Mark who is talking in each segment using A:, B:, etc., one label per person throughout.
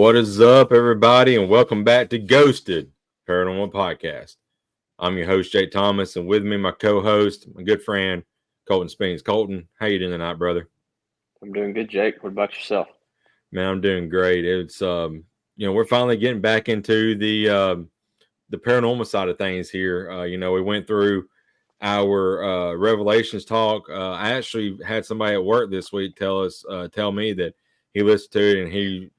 A: What is up, everybody, and welcome back to Ghosted Paranormal Podcast. I'm your host, Jake Thomas, and with me, my co-host, my good friend, Colton Speens. Colton, how you doing tonight, brother?
B: I'm doing good, Jake. What about yourself?
A: Man, I'm doing great. It's we're finally getting back into the paranormal side of things here. We went through our Revelations talk. I actually had somebody at work this week tell me that he listened to it and he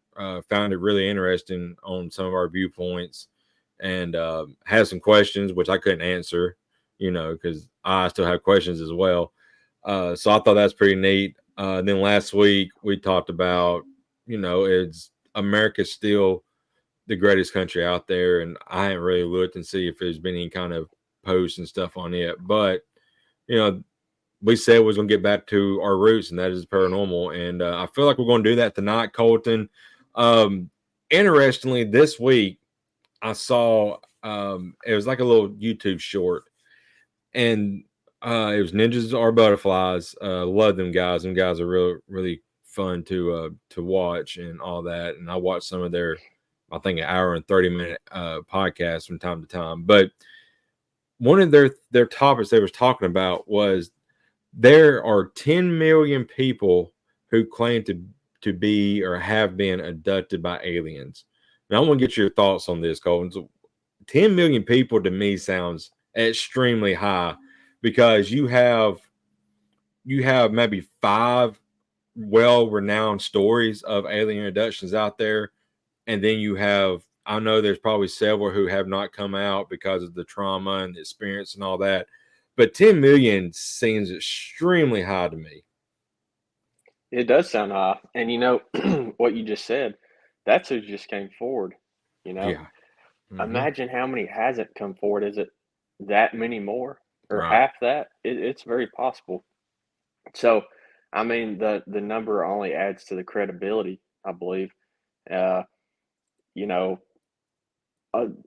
A: found it really interesting on some of our viewpoints and had some questions which I couldn't answer, because I still have questions as well. So I thought that's pretty neat. Then last week we talked about, it's America's still the greatest country out there, and I haven't really looked and see if there's been any kind of posts and stuff on it. But you know, we said we was gonna get back to our roots, and that is paranormal. And I feel like we're gonna do that tonight, Colton. Um, Interestingly, this week I saw it was like a little YouTube short, and it was Ninjas Are Butterflies. Love them guys. Them guys are really fun to watch and all that. And I watched some of their, I think, an hour and 30-minute podcasts from time to time. But one of their topics they was talking about was there are 10 million people who claim to be or have been abducted by aliens. Now I want to get your thoughts on this, Colton. So 10 million people to me sounds extremely high because you have maybe five well-renowned stories of alien abductions out there, and then you have, I know there's probably several who have not come out because of the trauma and the experience and all that, but 10 million seems extremely high to me.
B: It does sound high. And what you just said, that's who just came forward. You know,
A: Yeah. Hmm.
B: imagine how many hasn't come forward. Is it that many more or
A: Right.
B: half that? It's very possible. So, I mean, the number only adds to the credibility, I believe. Uh, you know,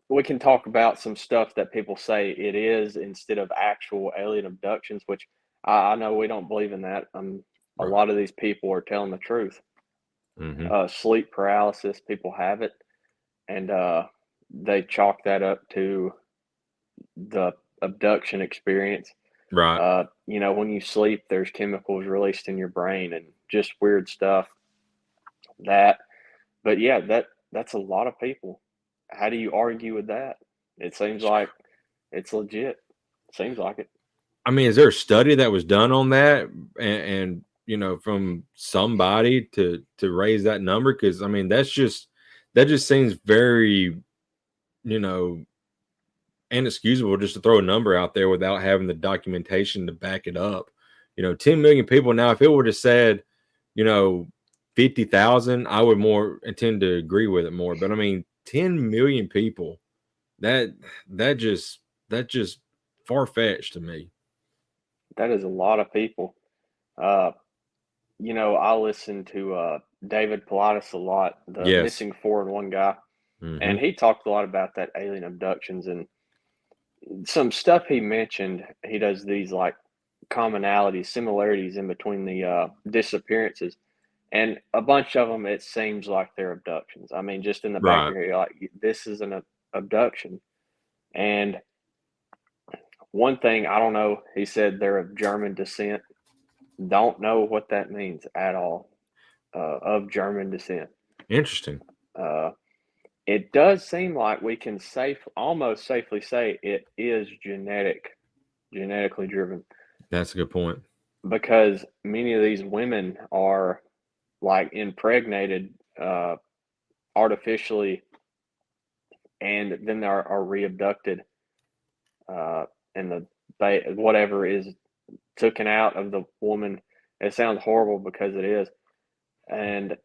B: we can talk about some stuff that people say it is instead of actual alien abductions, which I know we don't believe in that. A
A: Right.
B: lot of these people are telling the truth.
A: Hmm.
B: Sleep paralysis, people have it, and they chalk that up to the abduction experience.
A: Right.
B: When you sleep, there's chemicals released in your brain and just weird stuff. That, but yeah, that's a lot of people. How do you argue with that? It seems like it's legit. Seems like it.
A: I mean, is there a study that was done on that, and from somebody to raise that number? Because I mean, that just seems very, you know inexcusable just to throw a number out there without having the documentation to back it up. 10 million people. Now, if it would have said, you know, 50,000, I would more intend to agree with it more. But I mean, 10 million people, that that just far fetched to me.
B: That is a lot of people. Uh, I listen to David Pilatus a lot, the
A: Yes.
B: missing 4-in-1 guy,
A: Hmm.
B: and he talked a lot about that alien abductions and some stuff he mentioned. He does these like commonalities, similarities in between the disappearances, and a bunch of them. It seems like they're abductions. I mean, just in the back of
A: Right.
B: your head, you're like, this is an abduction. And one thing I don't know, he said they're of German descent. Don't know what that means at all. Of German descent.
A: Interesting.
B: Uh, it does seem like we can almost safely say it is genetically driven,
A: That's a good point.
B: because many of these women are like impregnated artificially, and then they are reabducted, and whatever is taken out of the woman. It sounds horrible because it is, and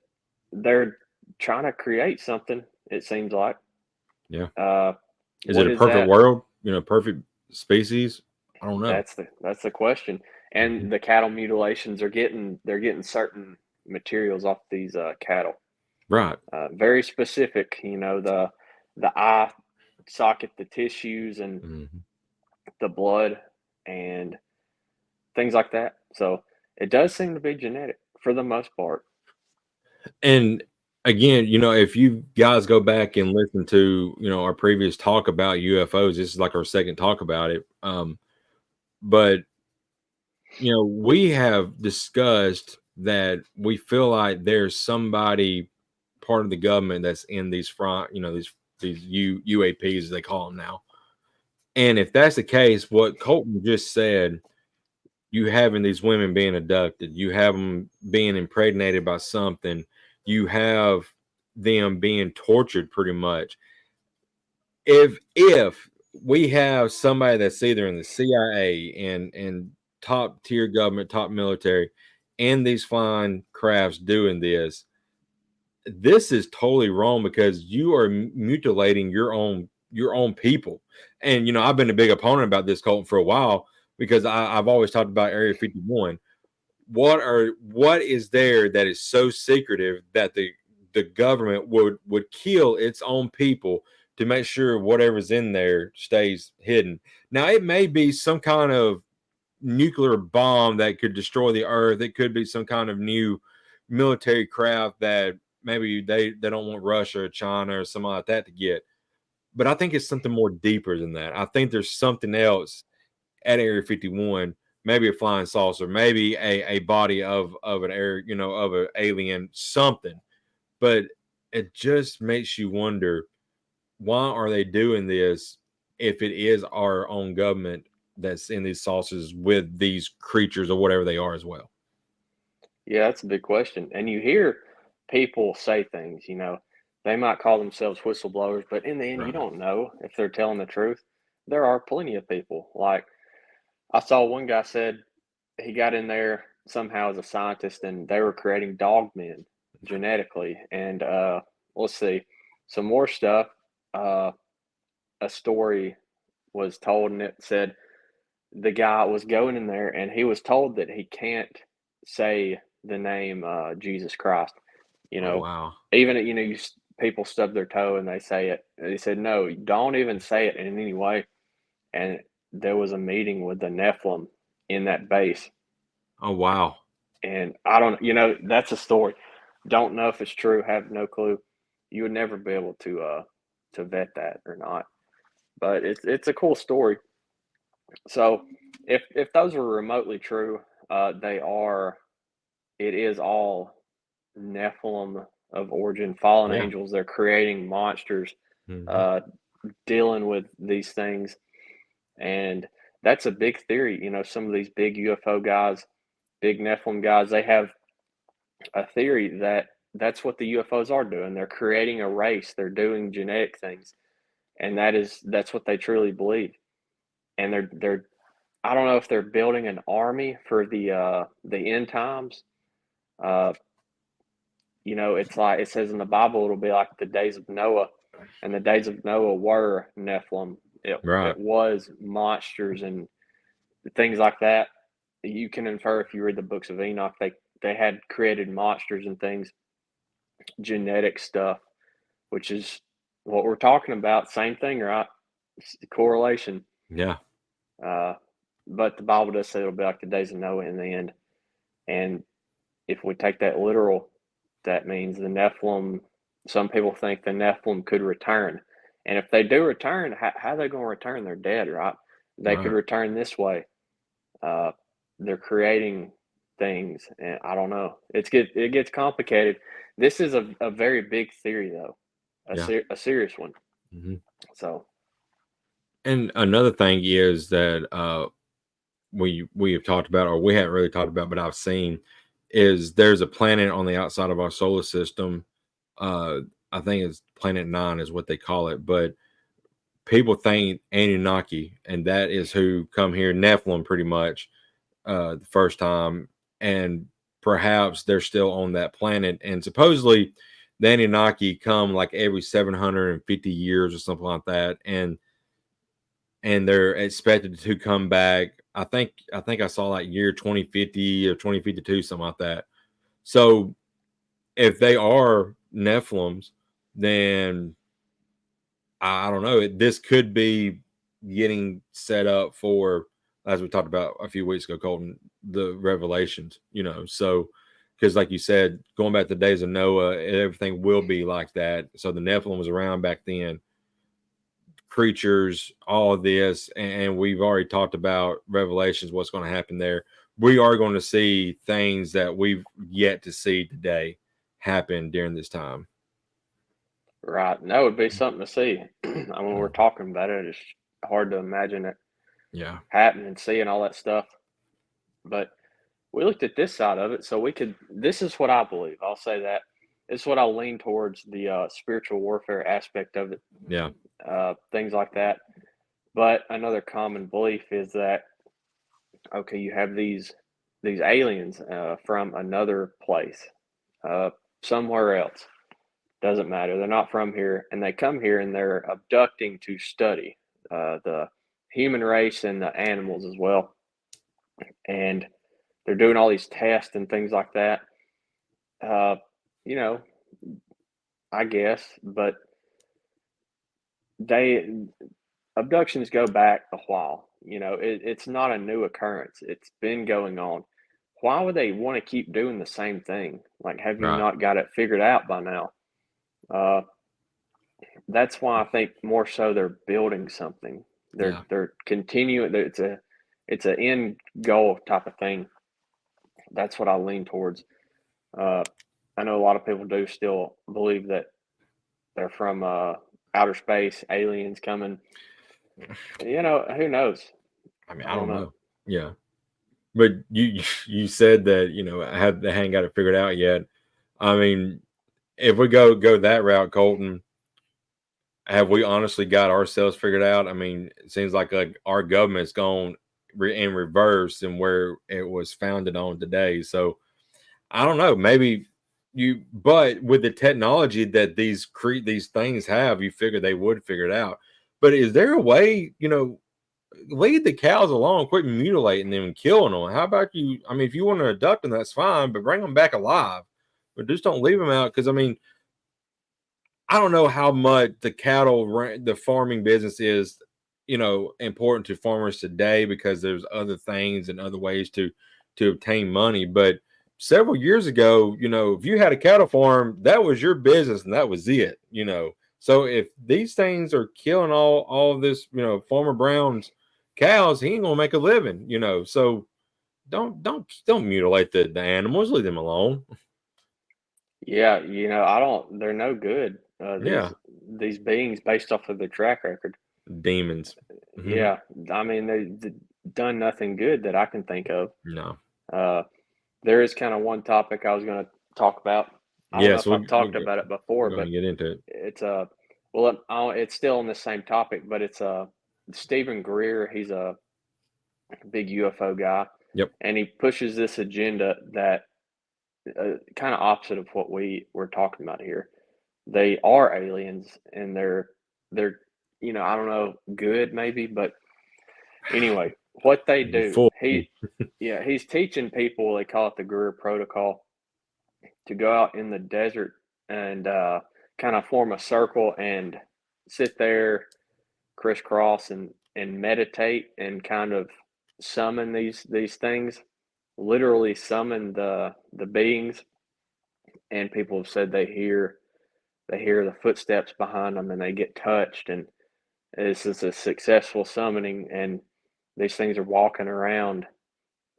B: they're trying to create something. It seems like.
A: Yeah.
B: Uh,
A: Is it
B: what
A: a
B: is
A: perfect
B: that?
A: world? Perfect species? I don't know.
B: That's the question.
A: Mhm.
B: And the cattle mutilations are they're getting certain materials off these cattle.
A: Right.
B: Very specific, the eye socket, the tissues, and
A: Hmm.
B: the blood, and things like that. So it does seem to be genetic for the most part.
A: And again, if you guys go back and listen to, our previous talk about UFOs, this is like our second talk about it. But we have discussed that we feel like there's somebody part of the government that's in these front, these UAPs as they call them now. And if that's the case, what Colton just said, you having these women being abducted, you have them being impregnated by something, you have them being tortured pretty much. If we have somebody that's either in the CIA and top tier government, top military, and these flying crafts doing this is totally wrong because you are mutilating your own people. And I've been a big opponent about this, Colton, for a while because I've always talked about Area 51. What is there that is so secretive that the government would kill its own people to make sure whatever's in there stays hidden? Now it may be some kind of nuclear bomb that could destroy the earth. It could be some kind of new military craft that maybe they don't want Russia or China or something like that to get. But I think it's something more deeper than that. I think there's something else at Area 51, maybe a flying saucer, maybe a body of an air, of an alien, something. But it just makes you wonder, why are they doing this if it is our own government that's in these saucers with these creatures or whatever they are as well?
B: Yeah, that's a big question. And you hear people say things, they might call themselves whistleblowers, but in the end, you
A: Right.
B: don't know if they're telling the truth. There are plenty of people. Like I saw one guy said he got in there somehow as a scientist and they were creating dog men genetically. And let's see, some more stuff. Uh, a story was told and it said the guy was going in there and he was told that he can't say the name Jesus Christ. You
A: Oh
B: know,
A: wow.
B: even people stub their toe and they say it. They said no, don't even say it in any way. And there was a meeting with the Nephilim in that base,
A: Oh wow.
B: and I don't, that's a story. Don't know if it's true. Have no clue. You would never be able to vet that or not. But it's a cool story. So if those are remotely true, they are. It is all Nephilim of origin, fallen
A: Yeah.
B: angels. They're creating monsters,
A: Hmm.
B: uh, dealing with these things, and that's a big theory. Some of these big UFO guys, big Nephilim guys, they have a theory that that's what the UFOs are doing. They're creating a race. They're doing genetic things, and that's what they truly believe. And they're I don't know if they're building an army for the end times. Uh, it's like it says in the Bible, it'll be like the days of Noah, and the days of Noah were Nephilim. It
A: Right.
B: was monsters and things like that. You can infer if you read the books of Enoch, they had created monsters and things, genetic stuff, which is what we're talking about. Same thing, right? Correlation.
A: Yeah.
B: Uh, but the Bible does say it'll be like the days of Noah in the end. And if we take that literal, that means the Nephilim, some people think the Nephilim could return. And if they do return, how are they going to return? They're dead, right? They could
A: Right.
B: return this way. Uh, they're creating things, and I don't know. It gets complicated. This is a very big theory, though,
A: Yeah.
B: a serious one.
A: Hmm.
B: So
A: And another thing is that we have talked about, or we haven't really talked about, but I've seen, is there's a planet on the outside of our solar system. Uh, I think it's Planet Nine is what they call it, but people think Anunnaki, and that is who come here, Nephilim, pretty much the first time, and perhaps they're still on that planet, and supposedly the Anunnaki come like every 750 years or something like that, and they're expected to come back. I think I saw like year 2050 or 2052, something like that. So if they are Nephilims, then I don't know. This could be getting set up for, as we talked about a few weeks ago, Colton, the revelations. So because like you said, going back to the days of Noah, everything will be like that. So the Nephilim was around back then, creatures, all of this, and we've already talked about Revelations, what's going to happen there. We are going to see things that we've yet to see today happen during this time.
B: Right. And that would be something to see. I mean, we're talking about it. It's hard to imagine it happening, seeing all that stuff. But we looked at this side of it, so we could. This is what I believe. I'll say that. This is what I'll lean towards, the spiritual warfare aspect of it.
A: Yeah.
B: Things like that. But another common belief is that, okay, you have these aliens from another place, somewhere else. Doesn't matter. They're not from here, and they come here and they're abducting to study the human race and the animals as well. And they're doing all these tests and things like that. You know, I guess, but abductions go back a while. It's not a new occurrence. It's been going on. Why would they want to keep doing the same thing? Like, have you not got it figured out by now? That's why I think more so they're building something. They're continuing. It's an end goal type of thing. That's what I lean towards. I know a lot of people do still believe that they're from outer space, aliens coming. Who knows?
A: I mean, I don't know. Yeah, but you said that they hadn't got it figured out yet. I mean, if we go that route, Colton, have we honestly got ourselves figured out? I mean, it seems like our government's gone in reverse and where it was founded on today. So I don't know. Maybe but with the technology that these things have, you figure they would figure it out. But is there a way, leave the cows alone, quit mutilating them and killing them? How about you? I mean, if you want to abduct them, that's fine, but bring them back alive. But just don't leave them out, because I mean, I don't know how much the farming business is, important to farmers today, because there's other things and other ways to obtain money. But several years ago, if you had a cattle farm, that was your business and that was it. So if these things are killing all of this, Farmer Brown's cows, he ain't gonna make a living. So don't mutilate the animals. Leave them alone.
B: Yeah, I don't. They're no good. These beings, based off of their track record.
A: Demons.
B: Yeah, I mean, they've done nothing good that I can think of.
A: No.
B: There is kind of one topic I was going to talk about. I don't know if I've talked about it before, but
A: get into it.
B: It's it's still on the same topic, but it's Stephen Greer. He's a big UFO guy.
A: Yep.
B: And he pushes this agenda that kind of opposite of what we're talking about here. They are aliens, and they're I don't know, good maybe, but anyway, what they do, he's teaching people. They call it the Greer Protocol, to go out in the desert and kind of form a circle and sit there crisscross and meditate and kind of summon these things, literally summon the beings. And people have said they hear the footsteps behind them and they get touched, and this is a successful summoning, and these things are walking around,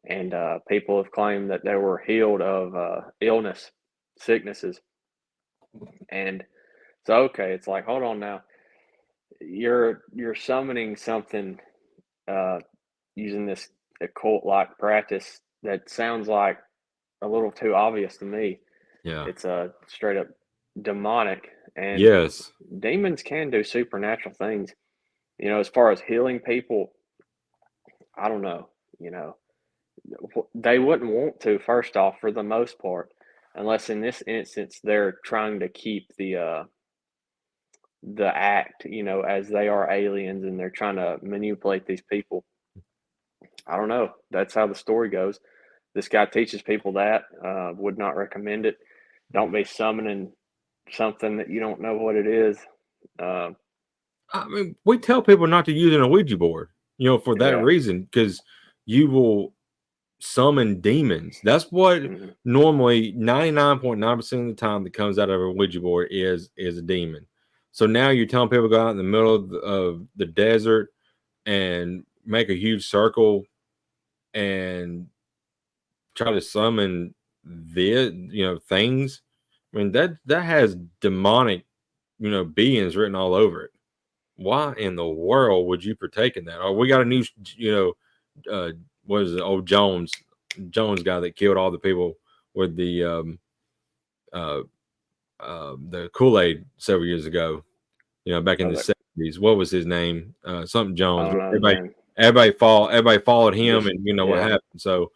B: and people have claimed that they were healed of sicknesses. And so, okay, it's like, hold on now, you're summoning something using this occult like practice that sounds like a little too obvious to me.
A: Yeah,
B: it's straight up demonic, and
A: yes,
B: demons can do supernatural things. As far as healing people, I don't know. They wouldn't want to, first off, for the most part, unless in this instance they're trying to keep the act, as they are aliens and they're trying to manipulate these people. I don't know. That's how the story goes. This guy teaches people that. Would not recommend it. Don't be summoning something that you don't know what it is.
A: I mean, we tell people not to use an Ouija board, for that reason, because you will summon demons. That's what
B: Mhm.
A: normally 99.9% of the time that comes out of a Ouija board is a demon. So now you're telling people to go out in the middle of the desert and make a huge circle and try to summon things. I mean that has demonic beings written all over it. Why in the world would you partake in that? Oh, we got a new uh what is it? Old Jones guy that killed all the people with uh the Kool-Aid several years ago. Back in
B: Oh,
A: the
B: that,
A: 70s. What was his name? Something
B: I
A: Jones.
B: don't know his
A: Everybody
B: name.
A: everybody followed him,
B: Just
A: and what
B: yeah,
A: happened. So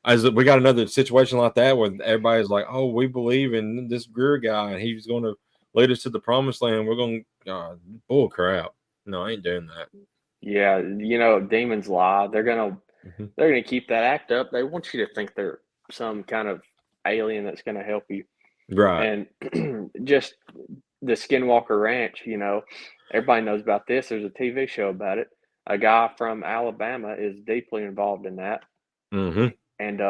A: as we got another situation like that where everybody's like, "Oh, we believe in this Greer guy, and he's going to lead us to the promised land. We're going to bull crap. No, I ain't doing that."
B: yeah. Demons lie.
A: Mhm.
B: They're gonna keep that act up. They want you to think they're some kind of alien that's gonna help you.
A: Right.
B: And just the Skinwalker Ranch, everybody knows about this. There's a TV show about it. A guy from Alabama is deeply involved in that.
A: Hmm.
B: And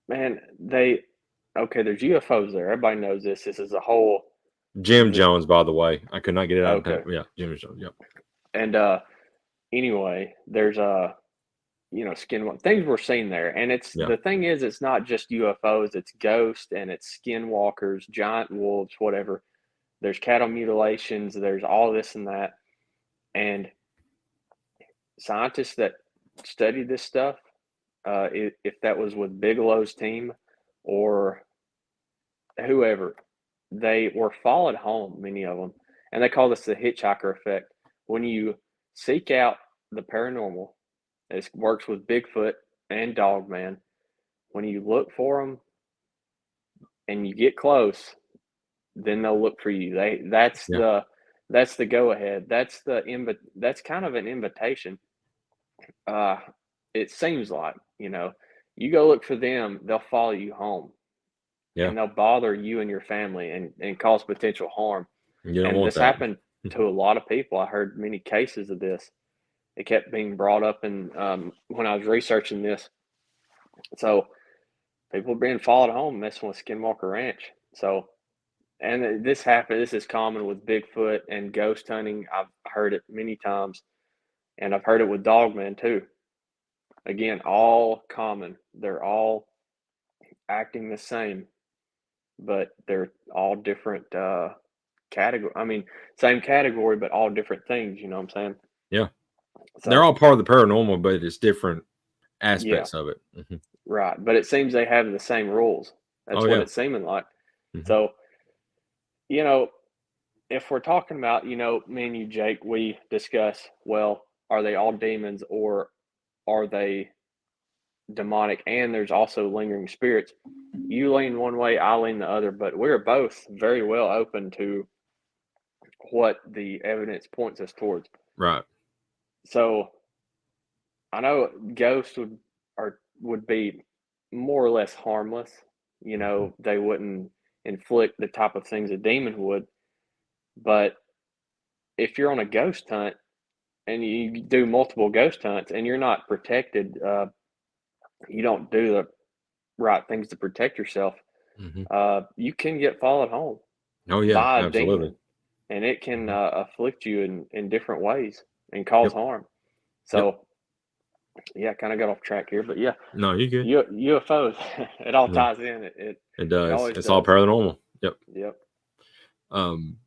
B: man, there's UFOs there. Everybody knows this. This is a whole
A: Jim
B: the
A: Jones, by the way, I could not get it out of time.
B: okay.
A: Yeah, Jim Jones. Yep.
B: And anyway, there's skin things we're seeing there. And it's
A: Yeah.
B: the thing is it's not just UFOs, it's ghosts and it's skinwalkers, giant wolves, whatever. There's cattle mutilations, there's all this and that. And scientists that study this stuff, if that was with Bigelow's team or whoever, they were followed home, many of them. And they call this the hitchhiker effect. When you seek out the paranormal, it works with Bigfoot and Dogman. When you look for them and you get close, then they'll look for you.
A: Yeah.
B: That's the go ahead. That's kind of an invitation. Uh, it seems like you go look for them, they'll follow you home
A: Yeah.
B: and they'll bother you and your family and cause potential harm.
A: You don't
B: And
A: want
B: this
A: that.
B: happened to a lot of people. I heard many cases of this. It kept being brought up, and when I was researching this, so people being followed home messing with Skinwalker Ranch. So, and this happened. This is common with Bigfoot and ghost hunting. I've heard it many times, and I've heard it with Dogman too. Again, all common. They're all acting the same, but they're all different category. I mean, same category, but all different things. You know what I'm saying?
A: Yeah. They're
B: So,
A: all part of the paranormal, but it's different
B: yeah,
A: aspects of it. Hmm.
B: right. But it seems they have the same rules.
A: Oh
B: That's what
A: yeah.
B: it's seeming like.
A: Hmm.
B: So, you know, if we're talking about, me and you, Jake, we discuss, well, are they all demons or are they demonic? And there's also lingering spirits. You lean one way, I lean the other, but we're both very well open to what the evidence points us towards.
A: Right.
B: So I know ghosts would be more or less harmless.
A: Mhm.
B: They wouldn't inflict the type of things a demon would. But if you're on a ghost hunt and you do multiple ghost hunts and you're not protected, you don't do the right things to protect yourself,
A: Mhm.
B: you can get followed home
A: Oh yeah,
B: by a
A: absolutely.
B: demon, and it can
A: Mhm.
B: afflict you in different ways and cause
A: Yep.
B: harm.
A: Yep.
B: So yeah, kind of got off track here, but yeah,
A: No, you're good.
B: UFOs, it all
A: No,
B: ties in.
A: it
B: It
A: does.
B: always
A: It's all
B: does.
A: paranormal. Yep.
B: Yep.
A: Um,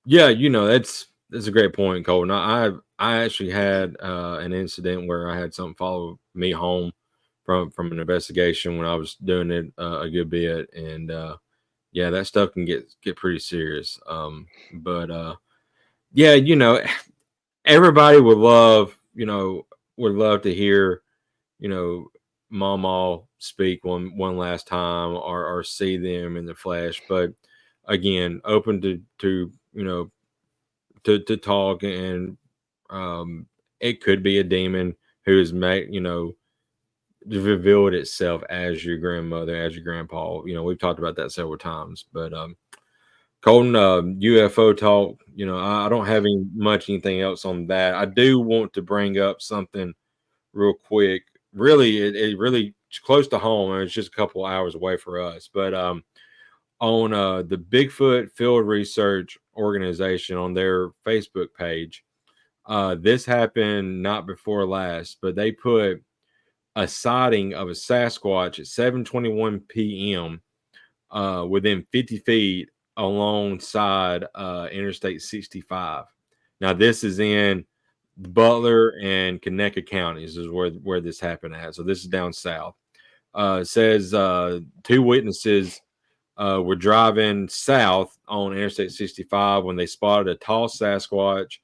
A: yeah, that's a great point, Colton. I actually had an incident where I had something follow me home from an investigation when I was doing it a good bit, and yeah, that stuff can get pretty serious. But yeah, everybody would love to hear you know Mama speak one last time or see them in the flesh, but again, open to to talk, and um it could be a demon who's made revealed itself as your grandmother, as your grandpa. We've talked about that several times, but Colton, UFO talk. I don't have anything else on that. I do want to bring up something real quick. really it really close to home, and it's just a couple hours away for us. But on the Bigfoot Field Research Organization on their Facebook page, this happened not before last, but they put a sighting of a Sasquatch at 7:21 p.m. Within 50 feet alongside Interstate 65. Now, this is in Butler and Conecuh counties is where this happened at. So this is down south. It says two witnesses were driving south on Interstate 65 when they spotted a tall Sasquatch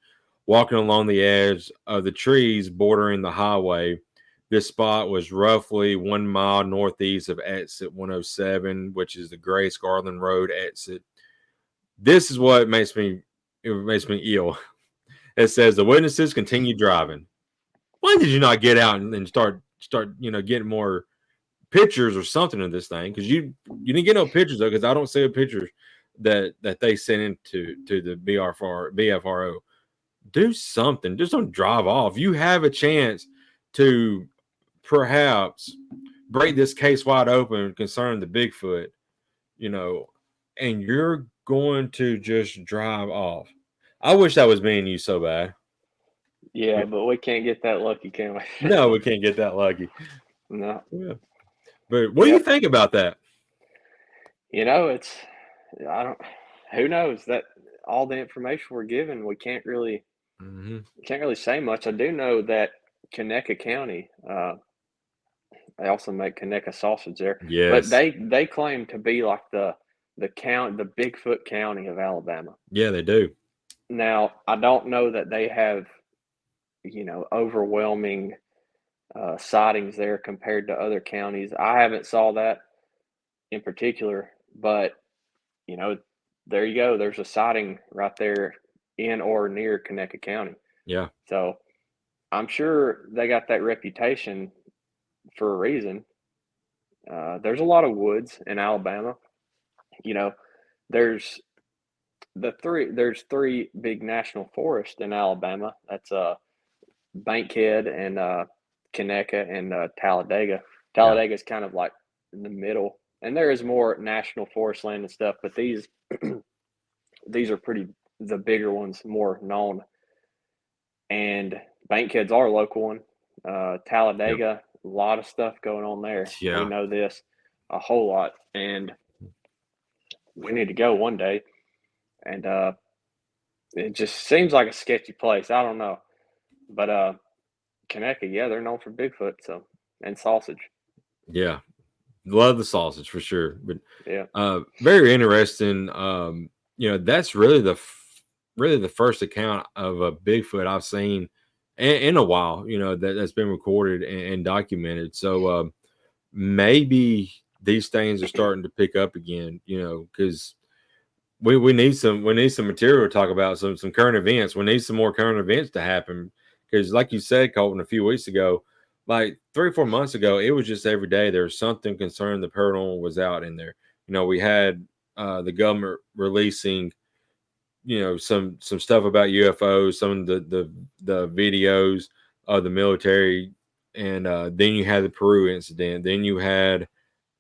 A: walking along the edge of the trees bordering the highway. This spot was roughly 1 mile northeast of exit 107, which is the Grace Garland Road exit. This is what makes me ill. It says the witnesses continued driving. Why did you not get out and start getting more pictures or something of this thing? Because you didn't get no pictures though, because I don't see a picture that they sent into the BFRO. Do something. Just don't drive off. You have a chance to perhaps break this case wide open concerning the Bigfoot, and you're going to just drive off. I wish that was me and you so bad.
B: Yeah, but we can't get that lucky, can we?
A: No, we can't get that lucky.
B: No.
A: Yeah. But what do you think about that?
B: It's who knows that all the information we're given, we can't really say much. I do know that Conecuh County, they also make Conecuh sausage there. But
A: Yes.
B: they claim to be like the Bigfoot County of Alabama.
A: Yeah, they do.
B: Now, I don't know that they have, overwhelming sightings there compared to other counties. I haven't saw that in particular, but there you go. There's a sighting right there in or near Conecuh County.
A: Yeah.
B: So I'm sure they got that reputation for a reason. There's a lot of woods in Alabama. There's there's three big national forests in Alabama. That's Bankhead and Conecuh and Talladega. Talladega is kind of like in the middle, and there is more national forest land and stuff, but these are the bigger ones, more known. And Bankhead's our local one. Talladega, a lot of stuff going on there.
A: Yeah.
B: We know this a whole lot, and we need to go one day. And it just seems like a sketchy place. I don't know, but Conecuh, yeah, they're known for Bigfoot, and sausage.
A: Yeah, love the sausage for sure. But
B: yeah,
A: very interesting. That's really the first account of a Bigfoot I've seen in a while. That's been recorded and documented. So maybe these things are starting to pick up again. Because we need some material to talk about, some current events. We need some more current events to happen, because like you said, Colton, a few weeks ago, like 3 or 4 months ago, it was just every day there was something concerning the paranormal was out in there. We had the government releasing some stuff about UFOs, some of the videos of the military, and then you had the Peru incident, then you had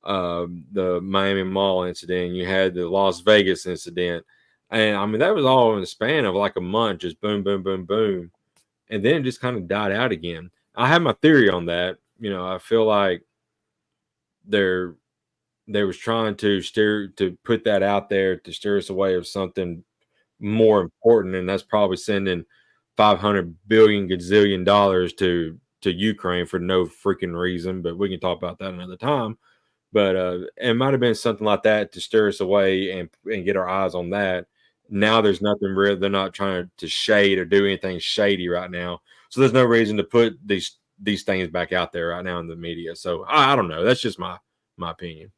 A: the Miami Mall incident, you had the Las Vegas incident, and I mean that was all in the span of like a month, just boom, boom, boom, boom, and then it just kind of died out again. I have my theory on that. I feel like they was trying to put that out there to steer us away of something more important, and that's probably sending 500 billion gazillion dollars to Ukraine for no freaking reason. But we can talk about that another time. But it might have been something like that to steer us away and get our eyes on that. Now there's nothing real. They're not trying to shade or do anything shady right now. So there's no reason to put these things back out there right now in the media. So I don't know. That's just my opinion.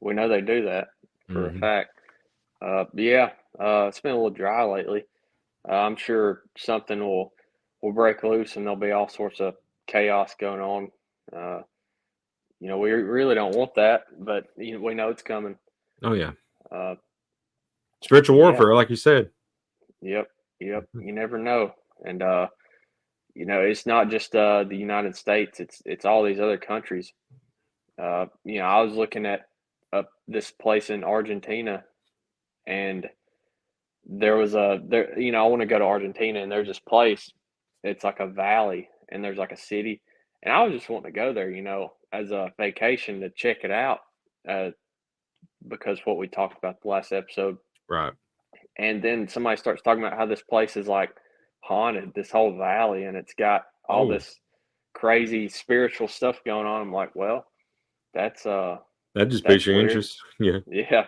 B: We know they do that for a fact. It's been a little dry lately. I'm sure something will break loose, and there'll be all sorts of chaos going on. We really don't want that, but we know it's coming.
A: Oh yeah. Spiritual warfare, like you said.
B: Yep. You never know, and it's not just the United States. It's all these other countries. I was looking at this place in Argentina, and there was a there. I want to go to Argentina, and there's this place. It's like a valley, and there's like a city, and I was just wanting to go there, as a vacation to check it out, uh, because what we talked about the last episode.
A: Right.
B: And then somebody starts talking about how this place is like haunted, this whole valley, and it's got all
A: Oh,
B: this crazy spiritual stuff going on. I'm like, well, that's
A: that just piques
B: that's
A: your
B: weird.
A: interest. Yeah.
B: Yeah.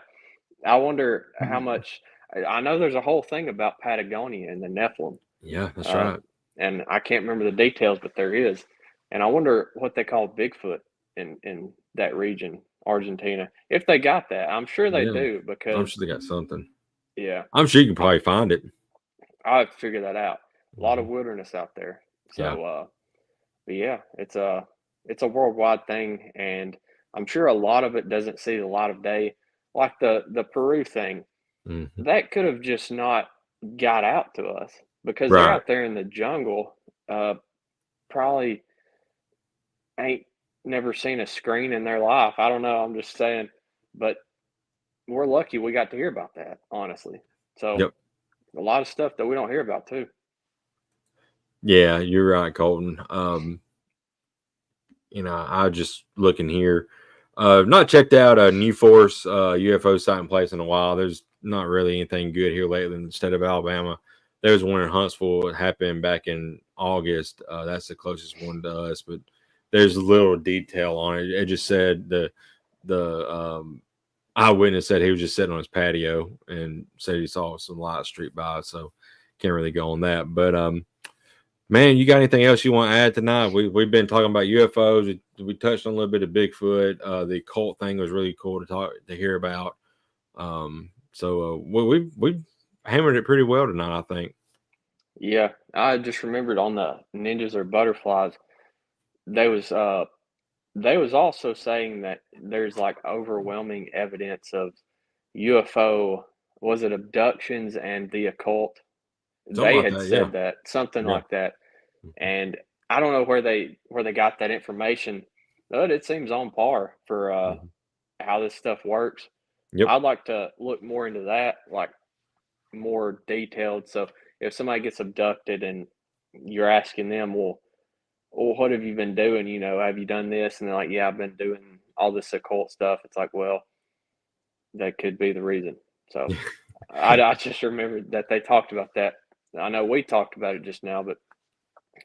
B: I wonder how much I know there's a whole thing about Patagonia and the Nephilim.
A: Yeah, that's
B: Uh,
A: right.
B: and I can't remember the details, but there is. And I wonder what they call Bigfoot in that region, Argentina. If they got that, I'm sure they
A: Yeah.
B: do
A: I'm
B: because
A: sure they got something.
B: yeah,
A: I'm sure you can
B: I,
A: probably find it.
B: I'll figure that out. A lot of
A: Mhm.
B: wilderness out there.
A: Yeah.
B: So, but yeah, it's a worldwide thing, and I'm sure a lot of it doesn't see the light of day, like the Peru thing.
A: Mhm.
B: That could have just not got out to us because they're
A: Right.
B: out there in the jungle. Probably ain't never seen a screen in their life. I don't know. I'm just saying, but we're lucky we got to hear about that, honestly. So
A: Yep.
B: a lot of stuff that we don't hear about too.
A: Yeah, you're right, Colton. I just looking here. Not checked out a New Force UFO sighting place in a while. There's not really anything good here lately in the state of Alabama. There's one in Huntsville. It happened back in August. That's the closest one to us, but there's little detail on it. It just said the eyewitness said he was just sitting on his patio and said he saw some light street by. So can't really go on that. But man, you got anything else you want to add tonight? We've been talking about UFOs. We touched on a little bit of Bigfoot. The cult thing was really cool to hear about. We hammered it pretty well tonight, I think.
B: Yeah, I just remembered on the ninjas or butterflies, they was uh they was also saying that there's like overwhelming evidence of UFO, was it abductions and the occult?
A: Something
B: They
A: like
B: had
A: that. Yeah.
B: said that, something
A: Yeah.
B: like that. And I don't know where they got that information, but it seems on par for
A: Mhm.
B: how this stuff works.
A: Yep.
B: I'd like to look more into that, like more detailed. So if somebody gets abducted and you're asking them, well, what have you been doing? Have you done this? And they're like, yeah, I've been doing all this occult stuff. It's like, well, that could be the reason. So I just remembered that they talked about that. I know we talked about it just now, but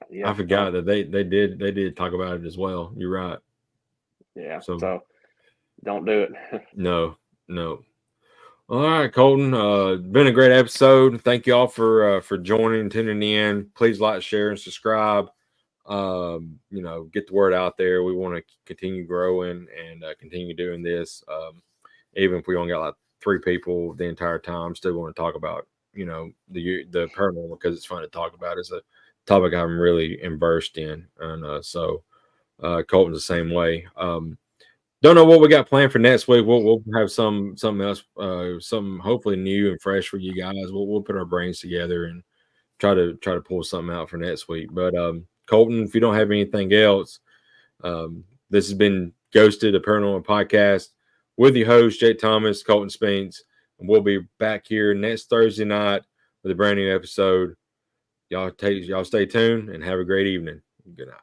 A: I
B: yeah,
A: forgot that they did talk about it as well. You're right.
B: yeah.
A: So
B: So don't do it.
A: no, no. All right, Colton. Been a great episode. Thank you all for joining and tuning in. Please like, share, and subscribe. Get the word out there. We want to continue growing and continue doing this. Even if we only got like 3 people the entire time, still want to talk about the paranormal because it's fun to talk about. It's a topic I'm really immersed in, and Colton's the same way. Don't know what we got planned for next week. We'll have something else, something hopefully new and fresh for you guys. We'll put our brains together and try to pull something out for next week. But Colton, if you don't have anything else, this has been Ghosted, a paranormal podcast with your host Jake Thomas, Colton Spinks, and we'll be back here next Thursday night with a brand new episode. Y'all stay tuned and have a great evening. Good night.